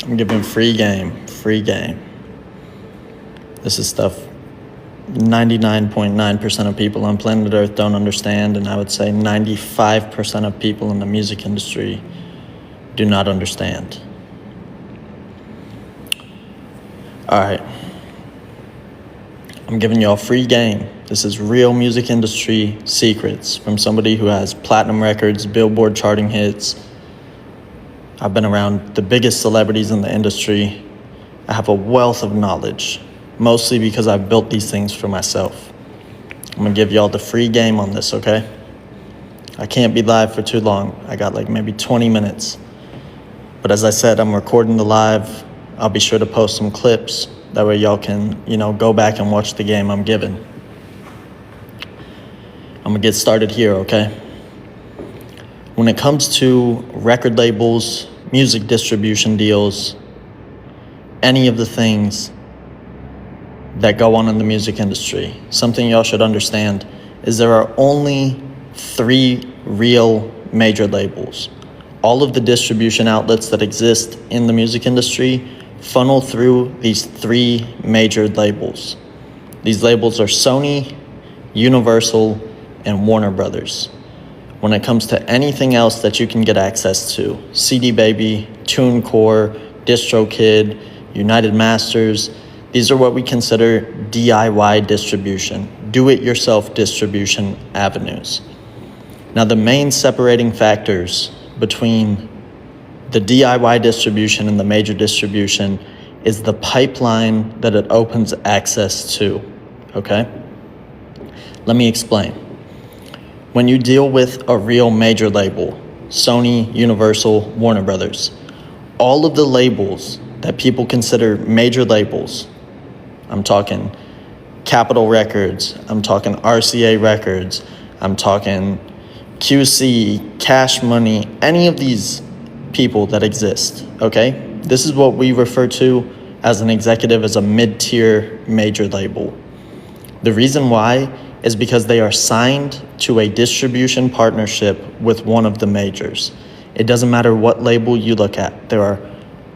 I'm giving free game. This is stuff 99.9% of people on planet Earth don't understand, and I would say 95% of people in the music industry do not understand. All right. I'm giving y'all free game. This is real music industry secrets from somebody who has platinum records, Billboard charting hits. I've been around the biggest celebrities in the industry. I have a wealth of knowledge, mostly because I've built these things for myself. I'm gonna give y'all the free game on this, okay? I can't be live for too long. I got like maybe 20 minutes. But as I said, I'm recording the live. I'll be sure to post some clips. That way y'all can, go back and watch the game I'm giving. I'm gonna get started here, okay? When it comes to record labels, music distribution deals, any of the things that go on in the music industry, something y'all should understand is there are only 3 real major labels. All of the distribution outlets that exist in the music industry funnel through these 3 major labels. These labels are Sony, Universal, and Warner Brothers. When it comes to anything else that you can get access to, CD Baby, TuneCore, DistroKid, United Masters, these are what we consider DIY distribution, do-it-yourself distribution avenues. Now, the main separating factors between the DIY distribution and the major distribution is the pipeline that it opens access to, okay? Let me explain. When you deal with a real major label, Sony, Universal, Warner Brothers, all of the labels that people consider major labels, I'm talking Capitol Records, I'm talking RCA Records, I'm talking QC, Cash Money, any of these people that exist, okay? This is what we refer to as an executive as a mid-tier major label. The reason why is because they are signed to a distribution partnership with one of the majors. It doesn't matter what label you look at. There are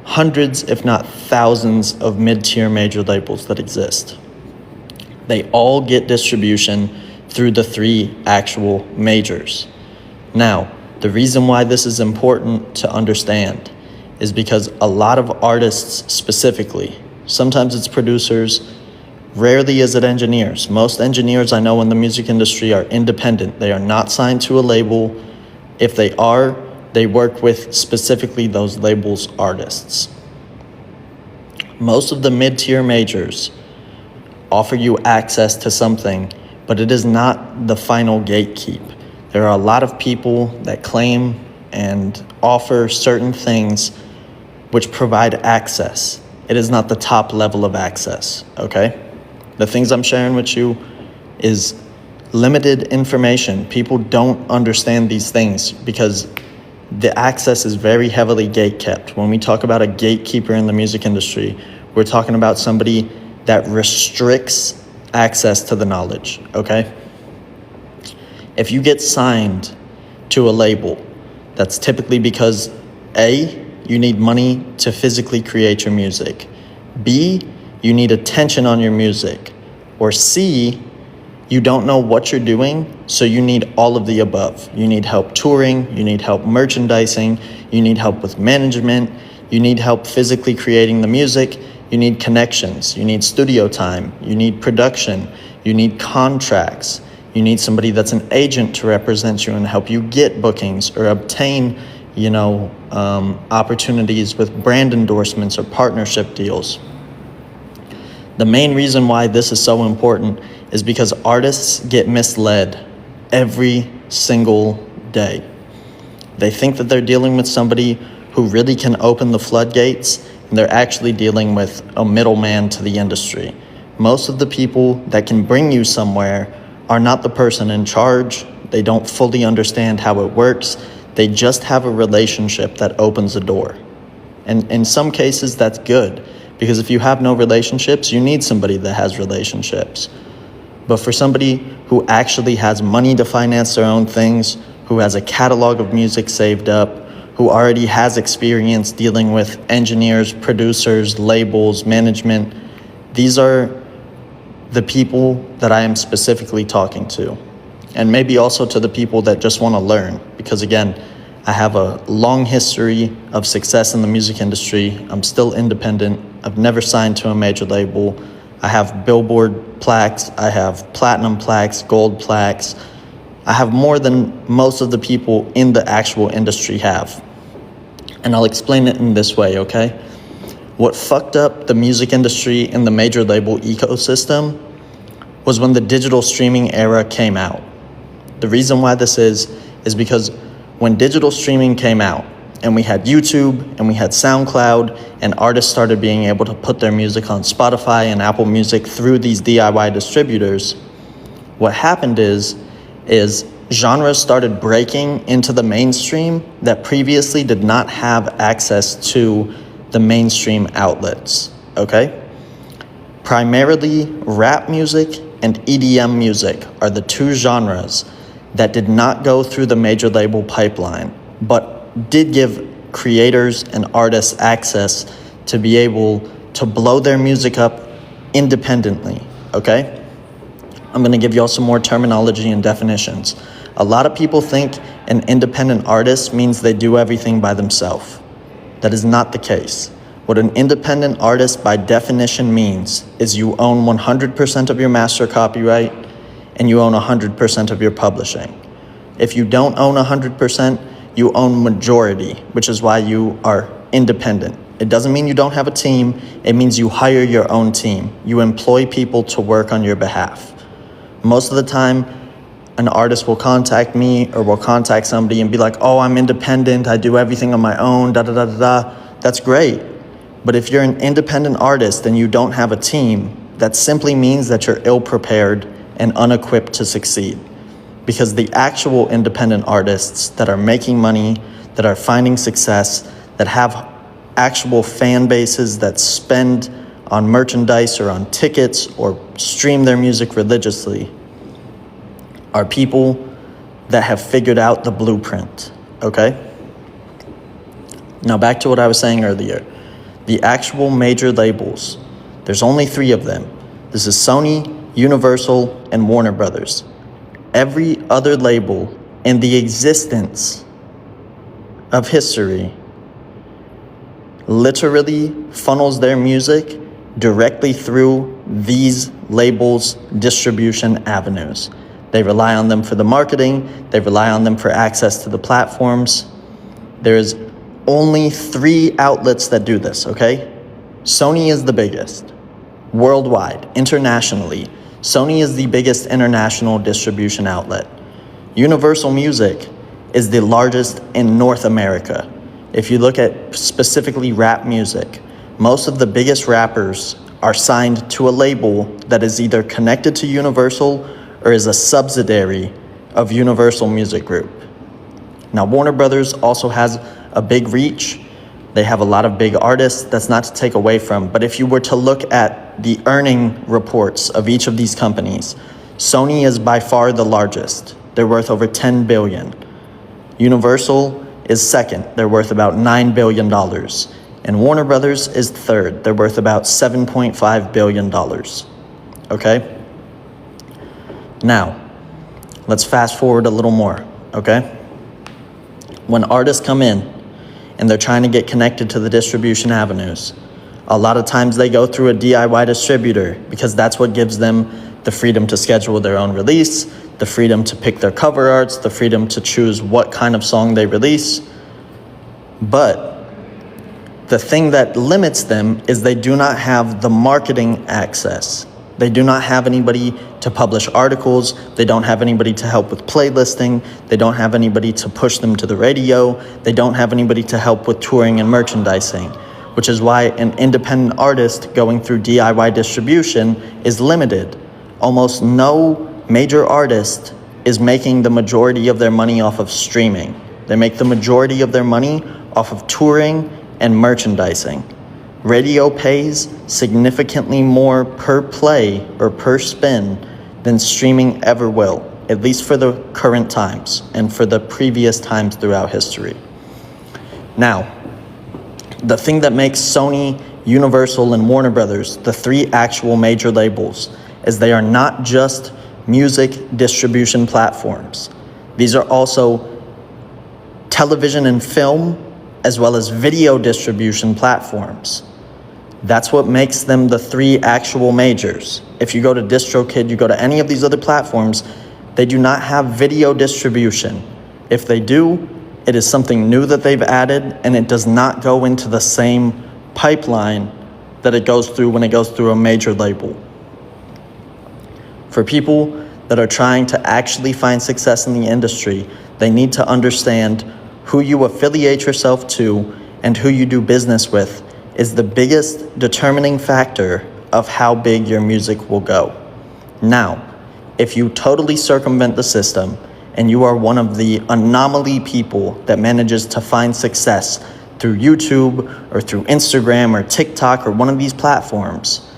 hundreds, if not thousands, of mid-tier major labels that exist. They all get distribution through the 3 actual majors. Now, the reason why this is important to understand is because a lot of artists specifically, sometimes it's producers, rarely is it engineers. Most engineers I know in the music industry are independent. They are not signed to a label. If they are, they work with specifically those labels' artists. Most of the mid-tier majors offer you access to something, but it is not the final gatekeep. There are a lot of people that claim and offer certain things which provide access. It is not the top level of access, okay? The things I'm sharing with you is limited information. People don't understand these things because the access is very heavily gatekept. When we talk about a gatekeeper in the music industry, we're talking about somebody that restricts access to the knowledge, okay? If you get signed to a label, that's typically because A, you need money to physically create your music. B, you need attention on your music. Or C, you don't know what you're doing, so you need all of the above. You need help touring, you need help merchandising, you need help with management, you need help physically creating the music, you need connections, you need studio time, you need production, you need contracts, you need somebody that's an agent to represent you and help you get bookings or obtain, opportunities with brand endorsements or partnership deals. The main reason why this is so important is because artists get misled every single day. They think that they're dealing with somebody who really can open the floodgates, and they're actually dealing with a middleman to the industry. Most of the people that can bring you somewhere are not the person in charge. They don't fully understand how it works. They just have a relationship that opens a door. And in some cases, that's good, because if you have no relationships, you need somebody that has relationships. But for somebody who actually has money to finance their own things, who has a catalog of music saved up, who already has experience dealing with engineers, producers, labels, management. These are the people that I am specifically talking to. And maybe also to the people that just want to learn. Because again, I have a long history of success in the music industry. I'm still independent. I've never signed to a major label. I have Billboard plaques. I have platinum plaques, gold plaques. I have more than most of the people in the actual industry have. And I'll explain it in this way, okay? What fucked up the music industry in the major label ecosystem was when the digital streaming era came out. The reason why this is because when digital streaming came out and we had YouTube and we had SoundCloud and artists started being able to put their music on Spotify and Apple Music through these DIY distributors, what happened is genres started breaking into the mainstream that previously did not have access to the mainstream outlets, okay? Primarily, rap music and EDM music are the two genres that did not go through the major label pipeline, but did give creators and artists access to be able to blow their music up independently, okay? I'm gonna give y'all some more terminology and definitions. A lot of people think an independent artist means they do everything by themselves. That is not the case. What an independent artist by definition means is you own 100% of your master copyright and you own 100% of your publishing. If you don't own 100%, you own majority, which is why you are independent. It doesn't mean you don't have a team. It means you hire your own team. You employ people to work on your behalf. Most of the time, an artist will contact me or will contact somebody and be like, oh, I'm independent, I do everything on my own, da-da-da-da-da. That's great. But if you're an independent artist and you don't have a team, that simply means that you're ill-prepared and unequipped to succeed. Because the actual independent artists that are making money, that are finding success, that have actual fan bases that spend on merchandise or on tickets or stream their music religiously, are people that have figured out the blueprint, okay? Now back to what I was saying earlier. The actual major labels, there's only 3 of them. This is Sony, Universal, and Warner Brothers. Every other label in the existence of history literally funnels their music directly through these labels' distribution avenues. They rely on them for the marketing. They rely on them for access to the platforms. There's only 3 outlets that do this, okay? Sony is the biggest, worldwide, internationally. Sony is the biggest international distribution outlet. Universal Music is the largest in North America. If you look at specifically rap music, most of the biggest rappers are signed to a label that is either connected to Universal or is a subsidiary of Universal Music Group. Now, Warner Brothers also has a big reach. They have a lot of big artists. That's not to take away from, but if you were to look at the earning reports of each of these companies, Sony is by far the largest. They're worth over $10 billion. Universal is second. They're worth about $9 billion. And Warner Brothers is third. They're worth about $7.5 billion. Okay? Now, let's fast forward a little more, okay? When artists come in and they're trying to get connected to the distribution avenues, a lot of times they go through a DIY distributor because that's what gives them the freedom to schedule their own release, the freedom to pick their cover arts, the freedom to choose what kind of song they release. But the thing that limits them is they do not have the marketing access. They do not have anybody to publish articles. They don't have anybody to help with playlisting. They don't have anybody to push them to the radio. They don't have anybody to help with touring and merchandising, which is why an independent artist going through DIY distribution is limited. Almost no major artist is making the majority of their money off of streaming. They make the majority of their money off of touring and merchandising. Radio pays significantly more per play or per spin than streaming ever will, at least for the current times and for the previous times throughout history. Now, the thing that makes Sony, Universal, and Warner Brothers the three actual major labels is they are not just music distribution platforms. These are also television and film, as well as video distribution platforms. That's what makes them the three actual majors. If you go to DistroKid, you go to any of these other platforms, they do not have video distribution. If they do, it is something new that they've added, and it does not go into the same pipeline that it goes through when it goes through a major label. For people that are trying to actually find success in the industry, they need to understand who you affiliate yourself to and who you do business with is the biggest determining factor of how big your music will go. Now, if you totally circumvent the system and you are one of the anomaly people that manages to find success through YouTube or through Instagram or TikTok or one of these platforms,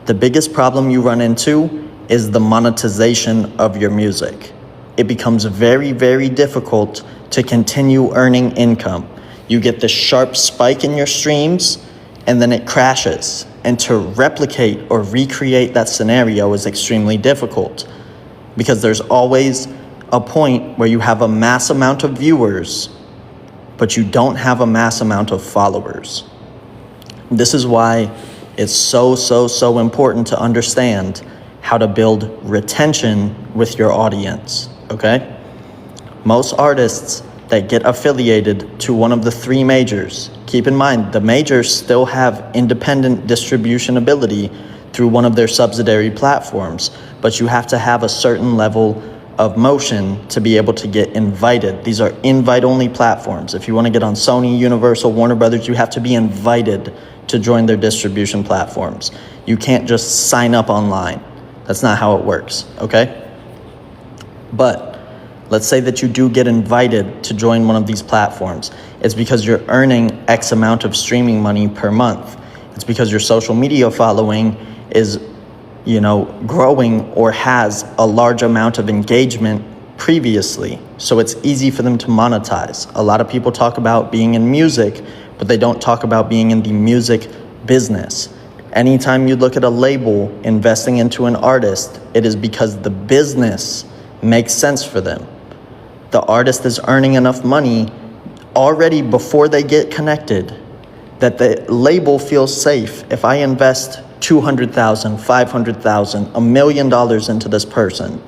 the biggest problem you run into is the monetization of your music. It becomes very, very difficult to continue earning income. You get this sharp spike in your streams, and then it crashes. And to replicate or recreate that scenario is extremely difficult because there's always a point where you have a mass amount of viewers, but you don't have a mass amount of followers. This is why it's so important to understand how to build retention with your audience, okay? Most artists that get affiliated to one of the three majors, keep in mind, the majors still have independent distribution ability through one of their subsidiary platforms, but you have to have a certain level of motion to be able to get invited. These are invite-only platforms. If you want to get on Sony, Universal, Warner Brothers, you have to be invited to join their distribution platforms. You can't just sign up online. That's not how it works, okay? But let's say that you do get invited to join one of these platforms. It's because you're earning X amount of streaming money per month. It's because your social media following is, growing or has a large amount of engagement previously. So it's easy for them to monetize. A lot of people talk about being in music, but they don't talk about being in the music business. Anytime you look at a label investing into an artist, it is because the business makes sense for them. The artist is earning enough money already before they get connected that the label feels safe. If I invest $200,000, $500,000, $1 million into this person,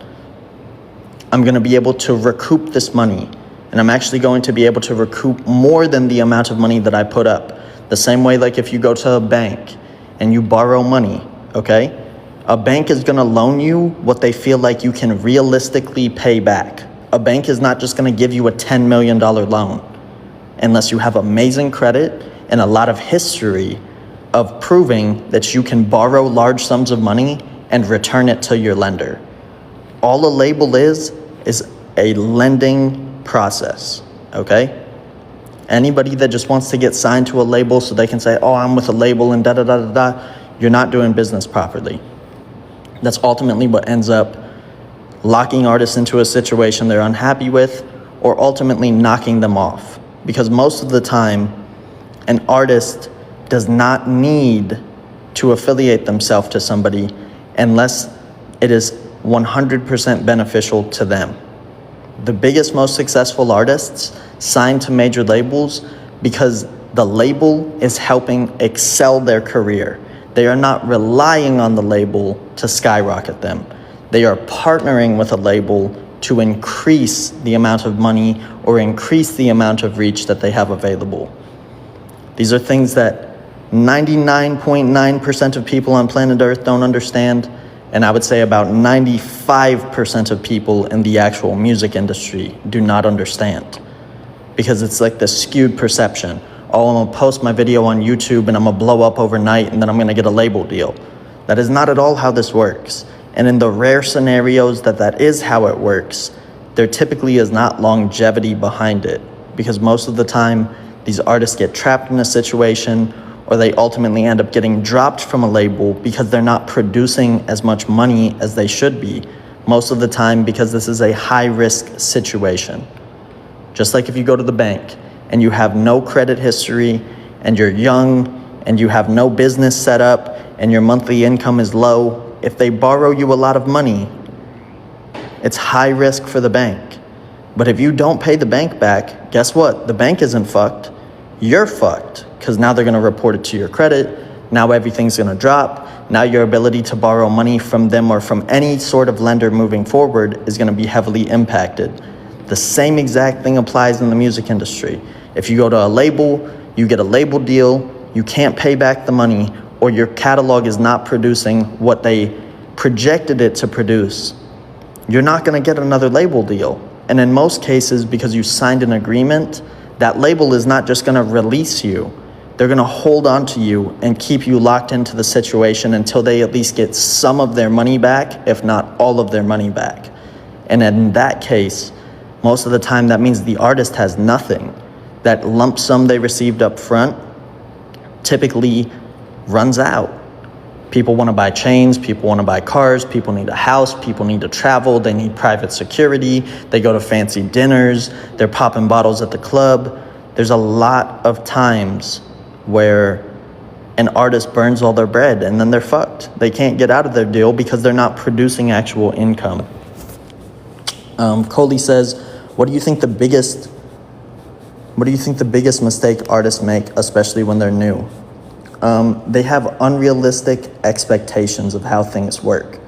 I'm going to be able to recoup this money. And I'm actually going to be able to recoup more than the amount of money that I put up. The same way, like if you go to a bank and you borrow money, okay? A bank is going to loan you what they feel like you can realistically pay back. A bank is not just going to give you a $10 million loan unless you have amazing credit and a lot of history of proving that you can borrow large sums of money and return it to your lender. All a label is a lending process, okay? Anybody that just wants to get signed to a label so they can say, oh, I'm with a label and da-da-da-da-da, you're not doing business properly. That's ultimately what ends up locking artists into a situation they're unhappy with or ultimately knocking them off. Because most of the time, an artist does not need to affiliate themselves to somebody unless it is 100% beneficial to them. The biggest, most successful artists sign to major labels because the label is helping excel their career. They are not relying on the label to skyrocket them. They are partnering with a label to increase the amount of money or increase the amount of reach that they have available. These are things that 99.9% of people on planet Earth don't understand, and I would say about 95% of people in the actual music industry do not understand. Because it's like this skewed perception. Oh, I'm gonna post my video on YouTube and I'm gonna blow up overnight and then I'm gonna get a label deal. That is not at all how this works. And in the rare scenarios that is how it works, there typically is not longevity behind it. Because most of the time, these artists get trapped in a situation or they ultimately end up getting dropped from a label because they're not producing as much money as they should be. Most of the time because this is a high-risk situation. Just like if you go to the bank and you have no credit history and you're young and you have no business set up and your monthly income is low, if they borrow you a lot of money, it's high risk for the bank. But if you don't pay the bank back, guess what? The bank isn't fucked. You're fucked, because now they're going to report it to your credit. Now everything's going to drop. Now your ability to borrow money from them or from any sort of lender moving forward is going to be heavily impacted. The same exact thing applies in the music industry. If you go to a label, you get a label deal, you can't pay back the money, or your catalog is not producing what they projected it to produce, you're not going to get another label deal. And in most cases, because you signed an agreement, that label is not just going to release you. They're going to hold on to you and keep you locked into the situation until they at least get some of their money back, if not all of their money back. And in that case, most of the time that means the artist has nothing. That lump sum they received up front typically runs out. People want to buy chains, people want to buy cars, people need a house, people need to travel, they need private security, they go to fancy dinners, they're popping bottles at the club. There's a lot of times where an artist burns all their bread and then they're fucked. They can't get out of their deal because they're not producing actual income. Coley says, what do you think the biggest mistake artists make, especially when they're new? They have unrealistic expectations of how things work.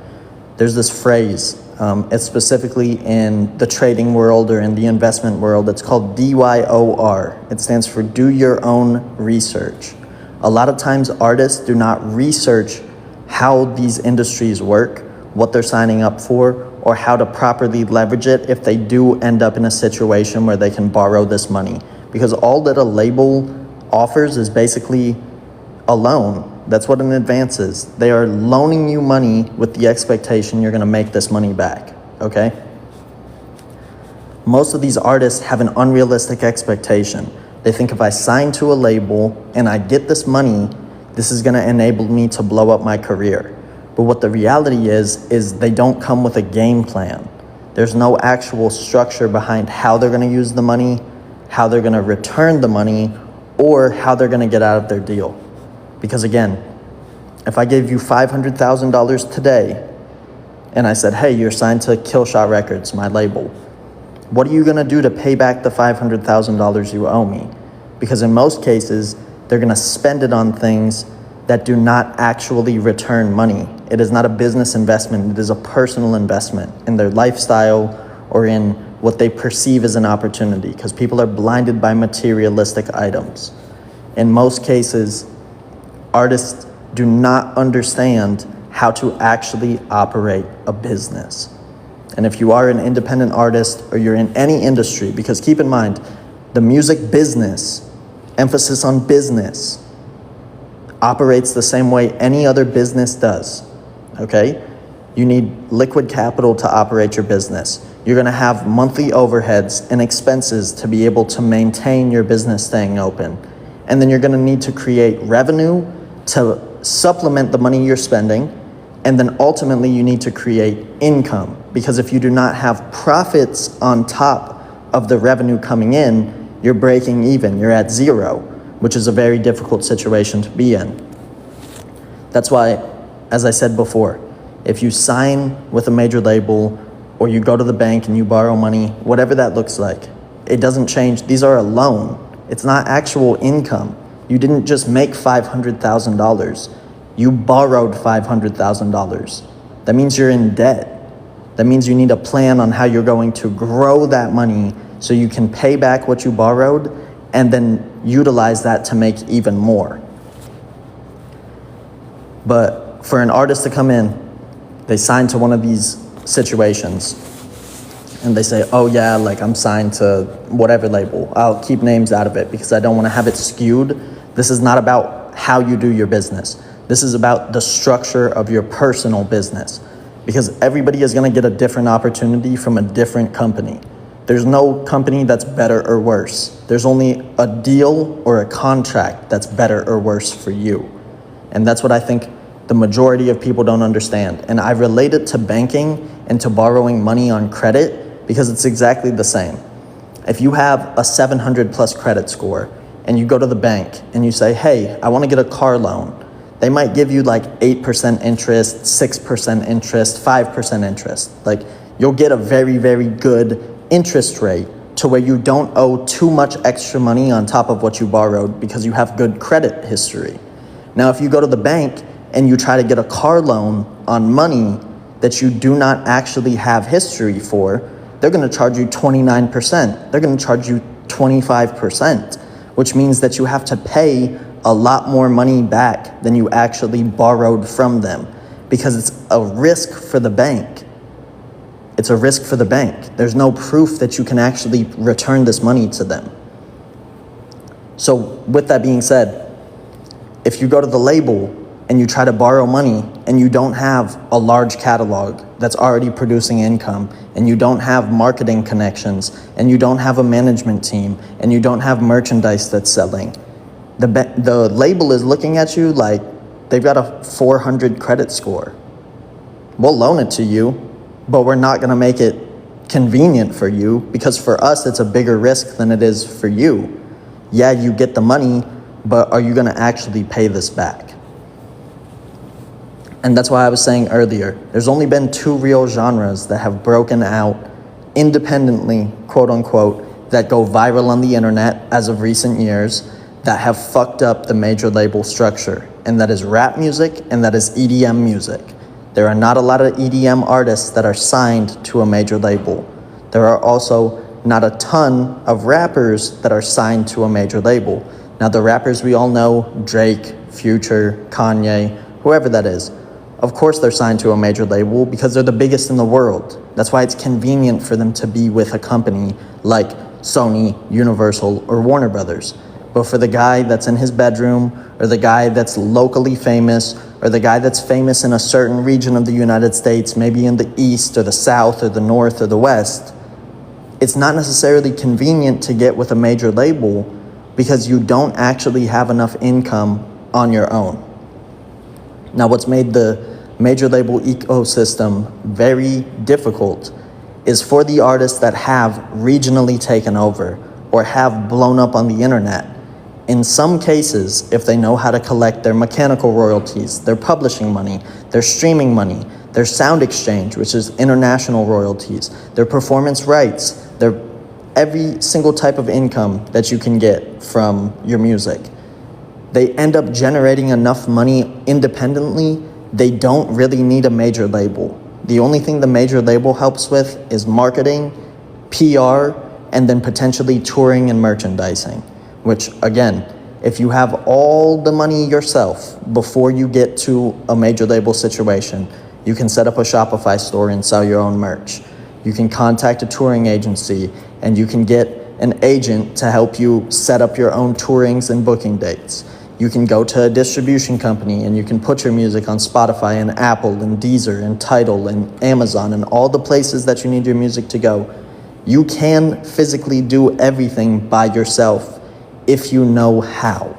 There's this phrase, it's specifically in the trading world or in the investment world, it's called DYOR. It stands for do your own research. A lot of times artists do not research how these industries work, what they're signing up for, or how to properly leverage it if they do end up in a situation where they can borrow this money. Because all that a label offers is basically a loan. That's what an advance is. They are loaning you money with the expectation you're going to make this money back, okay? Most of these artists have an unrealistic expectation. They think if I sign to a label and I get this money, this is going to enable me to blow up my career. But what the reality is they don't come with a game plan. There's no actual structure behind how they're going to use the money, how they're going to return the money, or how they're going to get out of their deal. Because again, if I gave you $500,000 today and I said, hey, you're signed to Killshot Records, my label, what are you going to do to pay back the $500,000 you owe me? Because in most cases, they're going to spend it on things that do not actually return money. It is not a business investment. It is a personal investment in their lifestyle or in what they perceive as an opportunity, because people are blinded by materialistic items. In most cases, artists do not understand how to actually operate a business. And if you are an independent artist or you're in any industry, because keep in mind, the music business, emphasis on business, operates the same way any other business does, okay? You need liquid capital to operate your business. You're gonna have monthly overheads and expenses to be able to maintain your business staying open. And then you're gonna need to create revenue to supplement the money you're spending, and then ultimately you need to create income, because if you do not have profits on top of the revenue coming in, you're breaking even, you're at zero, which is a very difficult situation to be in. That's why, as I said before, if you sign with a major label or you go to the bank and you borrow money, whatever that looks like, it doesn't change. These are a loan. It's not actual income. You didn't just make $500,000. You borrowed $500,000. That means you're in debt. That means you need a plan on how you're going to grow that money so you can pay back what you borrowed and then utilize that to make even more. But for an artist to come in, they sign to one of these situations and they say, oh yeah, like I'm signed to whatever label. I'll keep names out of it because I don't want to have it skewed. This is not about how you do your business. This is about the structure of your personal business, because everybody is going to get a different opportunity from a different company. There's no company that's better or worse. There's only a deal or a contract that's better or worse for you. And that's what I think the majority of people don't understand. And I relate it to banking and to borrowing money on credit because it's exactly the same. If you have a 700 plus credit score and you go to the bank and you say, hey, I want to get a car loan, they might give you like 8% interest, 6% interest, 5% interest. Like, you'll get a very, very good interest rate to where you don't owe too much extra money on top of what you borrowed because you have good credit history. Now, if you go to the bank and you try to get a car loan on money that you do not actually have history for, they're going to charge you 29%. They're going to charge you 25%, which means that you have to pay a lot more money back than you actually borrowed from them, because it's a risk for the bank. It's a risk for the bank. There's no proof that you can actually return this money to them. So with that being said, if you go to the label and you try to borrow money and you don't have a large catalog that's already producing income, and you don't have marketing connections, and you don't have a management team, and you don't have merchandise that's selling, the label is looking at you like they've got a 400 credit score. We'll loan it to you, but we're not going to make it convenient for you, because for us it's a bigger risk than it is for you. Yeah, you get the money, but are you going to actually pay this back? And that's why I was saying earlier, there's only been 2 real genres that have broken out independently, quote unquote, that go viral on the internet as of recent years, that have fucked up the major label structure, and that is rap music and that is EDM music. There are not a lot of EDM artists that are signed to a major label. There are also not a ton of rappers that are signed to a major label. Now, the rappers we all know, Drake, Future, Kanye, whoever that is, of course they're signed to a major label because they're the biggest in the world. That's why it's convenient for them to be with a company like Sony, Universal, or Warner Brothers. But for the guy that's in his bedroom, or the guy that's locally famous, or the guy that's famous in a certain region of the United States, maybe in the East or the South or the North or the West, it's not necessarily convenient to get with a major label because you don't actually have enough income on your own. Now, what's made the major label ecosystem very difficult is for the artists that have regionally taken over or have blown up on the internet. In some cases, if they know how to collect their mechanical royalties, their publishing money, their streaming money, their sound exchange, which is international royalties, their performance rights, their every single type of income that you can get from your music, they end up generating enough money independently. They don't really need a major label. The only thing the major label helps with is marketing, PR, and then potentially touring and merchandising. Which, again, if you have all the money yourself before you get to a major label situation, you can set up a Shopify store and sell your own merch. You can contact a touring agency and you can get an agent to help you set up your own tourings and booking dates. You can go to a distribution company and you can put your music on Spotify and Apple and Deezer and Tidal and Amazon and all the places that you need your music to go. You can physically do everything by yourself if you know how.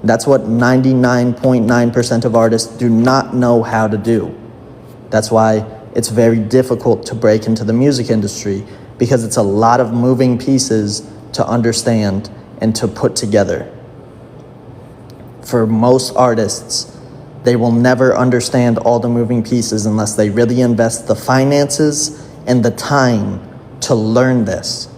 That's what 99.9% of artists do not know how to do. That's why it's very difficult to break into the music industry, because it's a lot of moving pieces to understand and to put together. For most artists, they will never understand all the moving pieces unless they really invest the finances and the time to learn this.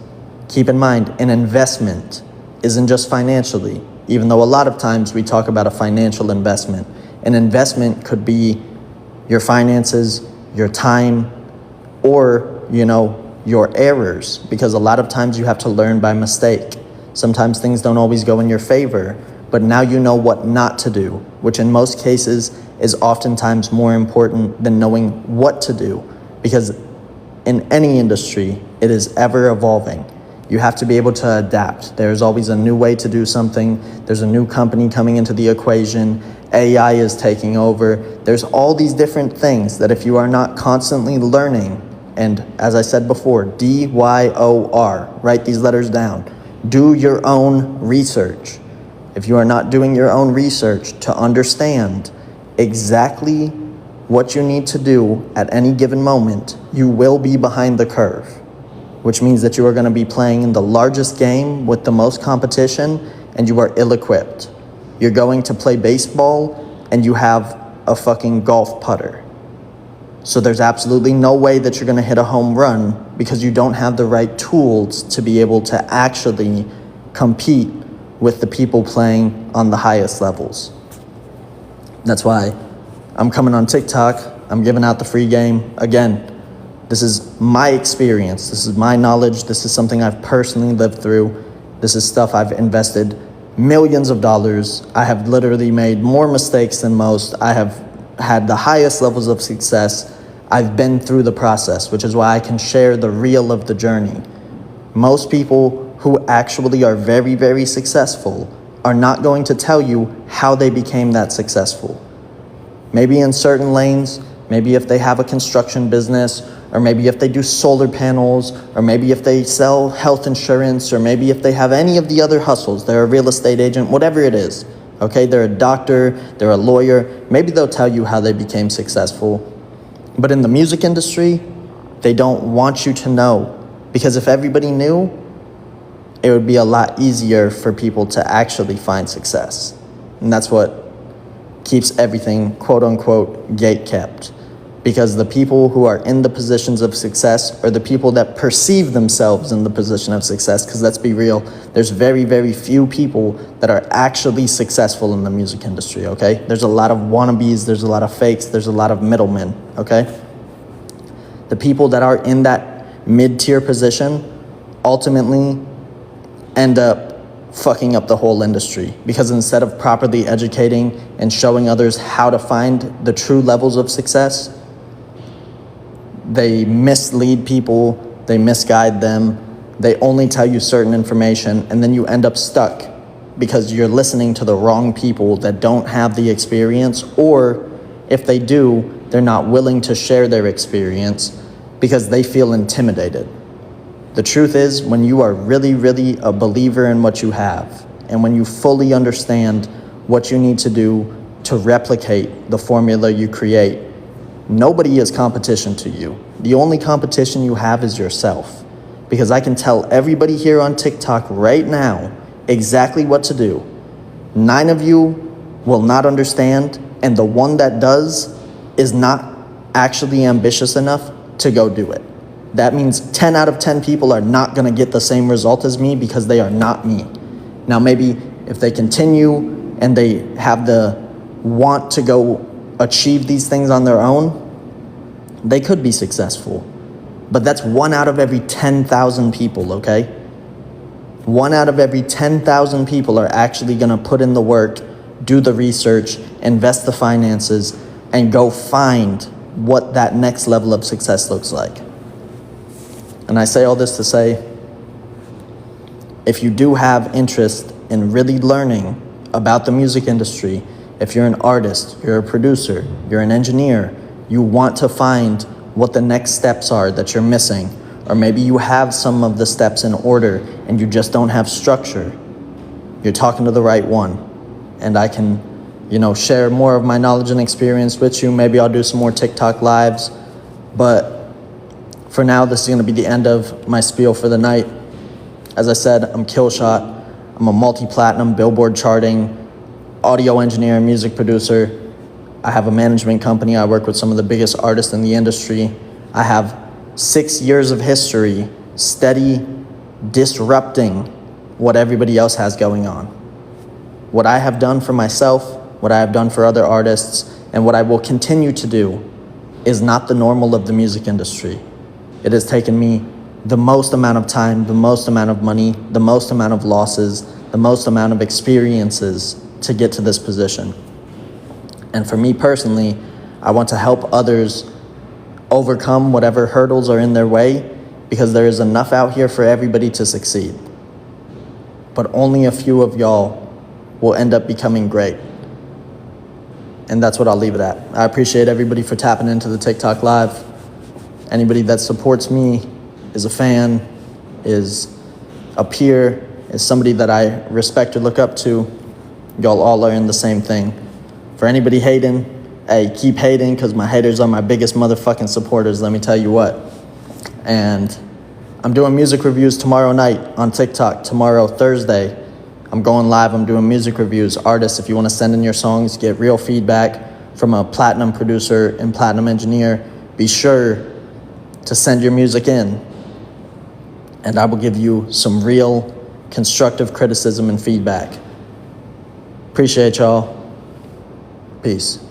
Keep in mind, an investment isn't just financially, even though a lot of times we talk about a financial investment. An investment could be your finances, your time, or, your errors, because a lot of times you have to learn by mistake. Sometimes things don't always go in your favor, but now you know what not to do, which in most cases is oftentimes more important than knowing what to do, because in any industry, it is ever evolving. You have to be able to adapt. There's always a new way to do something. There's a new company coming into the equation. AI is taking over. There's all these different things that if you are not constantly learning, and as I said before, DYOR, write these letters down. Do your own research. If you are not doing your own research to understand exactly what you need to do at any given moment, you will be behind the curve. which means that you are going to be playing in the largest game with the most competition, and you are ill-equipped. You're going to play baseball, and you have a fucking golf putter. So there's absolutely no way that you're going to hit a home run because you don't have the right tools to be able to actually compete with the people playing on the highest levels. That's why I'm coming on TikTok. I'm giving out the free game. Again, this is my experience. This is my knowledge. This is something I've personally lived through. This is stuff I've invested millions of dollars. I have literally made more mistakes than most. I have had the highest levels of success. I've been through the process, which is why I can share the real of the journey. Most people who actually are very, very successful are not going to tell you how they became that successful. Maybe in certain lanes, maybe if they have a construction business, or maybe if they do solar panels, or maybe if they sell health insurance, or maybe if they have any of the other hustles, they're a real estate agent, whatever it is. Okay, they're a doctor, they're a lawyer. Maybe they'll tell you how they became successful. But in the music industry, they don't want you to know. Because if everybody knew, it would be a lot easier for people to actually find success. And that's what keeps everything, quote unquote, gate-kept. Because the people who are in the positions of success are the people that perceive themselves in the position of success. Because let's be real, there's very, very few people that are actually successful in the music industry, okay? There's a lot of wannabes, there's a lot of fakes, there's a lot of middlemen, okay? The people that are in that mid-tier position ultimately end up fucking up the whole industry, because instead of properly educating and showing others how to find the true levels of success, they mislead people, they misguide them, they only tell you certain information, and then you end up stuck because you're listening to the wrong people that don't have the experience, or if they do, they're not willing to share their experience because they feel intimidated. The truth is, when you are really, really a believer in what you have, and when you fully understand what you need to do to replicate the formula you create, nobody is competition to you. The only competition you have is yourself. Because I can tell everybody here on TikTok right now exactly what to do. 9 of you will not understand, and the one that does is not actually ambitious enough to go do it. That means 10 out of 10 people are not going to get the same result as me because they are not me. Now, maybe if they continue and they have the want to go achieve these things on their own, they could be successful. But that's 1 out of every 10,000 people, okay? 1 out of every 10,000 people are actually going to put in the work, do the research, invest the finances, and go find what that next level of success looks like. And I say all this to say, if you do have interest in really learning about the music industry, if you're an artist, you're a producer, you're an engineer, you want to find what the next steps are that you're missing, or maybe you have some of the steps in order and you just don't have structure, you're talking to the right one. And I can, share more of my knowledge and experience with you. Maybe I'll do some more TikTok lives, but for now, this is going to be the end of my spiel for the night. As I said, I'm Killshot. I'm a multi-platinum Billboard charting audio engineer and music producer. I have a management company. I work with some of the biggest artists in the industry. I have 6 years of history steady disrupting what everybody else has going on. What I have done for myself, what I have done for other artists, and what I will continue to do is not the normal of the music industry. It has taken me the most amount of time, the most amount of money, the most amount of losses, the most amount of experiences to get to this position. And for me personally, I want to help others overcome whatever hurdles are in their way, because there is enough out here for everybody to succeed. But only a few of y'all will end up becoming great. And that's what I'll leave it at. I appreciate everybody for tapping into the TikTok Live. Anybody that supports me is a fan, is a peer, is somebody that I respect or look up to. Y'all all are in the same thing. For anybody hating, hey, keep hating, because my haters are my biggest motherfucking supporters, let me tell you what. And I'm doing music reviews tomorrow night on TikTok. Tomorrow, Thursday, I'm going live. I'm doing music reviews. Artists, if you want to send in your songs, get real feedback from a platinum producer and platinum engineer, be sure to send your music in, and I will give you some real constructive criticism and feedback. Appreciate y'all. Peace.